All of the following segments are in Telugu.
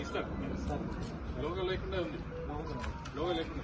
ఇస్తారు లోగో లేకుండా ఉంది. లోగో లేకుండా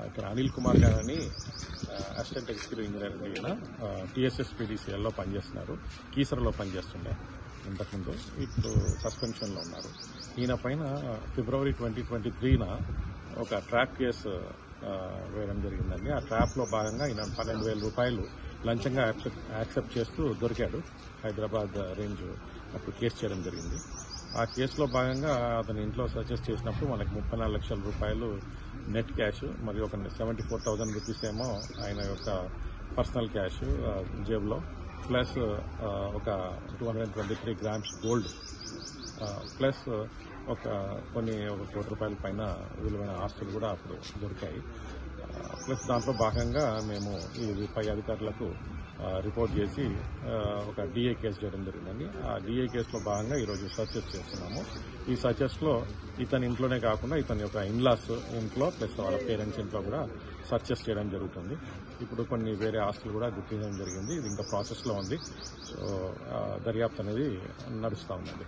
ఇక్కడ అనిల్ కుమార్ గారు అని అసిస్టెంట్ ఎగ్జిక్యూటివ్ ఇంజనీర్ ఈయన TSSPDCL లో పనిచేస్తున్నారు. కీసరలో పనిచేస్తుండే ఇంతకుముందు. ఇప్పుడు సస్పెన్షన్లో ఉన్నారు. ఈయన పైన ఫిబ్రవరి 2023 ఒక ట్రాప్ కేసు వేయడం జరిగిందండి. ఆ ట్రాప్లో భాగంగా ఈయన 12,000 రూపాయలు లంచంగా యాక్సెప్ట్ చేస్తూ దొరికాడు. హైదరాబాద్ రేంజ్ అప్పుడు కేసు చేయడం జరిగింది. ఆ కేసులో భాగంగా అతని ఇంట్లో సర్చెస్ చేసినప్పుడు మనకి 34 లక్షల రూపాయలు నెట్ క్యాష్ మరియు ఒక 74,000 రూపీస్ ఏమో ఆయన యొక్క పర్సనల్ క్యాష్ జేబులో, ప్లస్ ఒక 223 గ్రామ్స్ గోల్డ్, ప్లస్ ఒక ₹1 కోటి పైన విలువైన ఆస్తులు కూడా అప్పుడు దొరికాయి. ప్లస్ దాంట్లో భాగంగా మేము ఈ పై అధికారులకు రిపోర్ట్ చేసి ఒక DA కేసు చేయడం జరిగిందండి. ఆ DA కేసులో భాగంగా ఈరోజు సర్చెస్ చేస్తున్నాము. ఈ సర్చెస్లో ఇతని ఇంట్లోనే కాకుండా ఇతని యొక్క ఇన్లాస్ ఇంట్లో ప్లస్ వాళ్ళ పేరెంట్స్ ఇంట్లో కూడా సర్చెస్ చేయడం జరుగుతుంది. ఇప్పుడు కొన్ని వేరే ఆస్తులు కూడా గుర్తించడం జరిగింది. ఇది ఇంకా ప్రాసెస్లో ఉంది. సో దర్యాప్తు అనేది నడుస్తూ ఉందండి.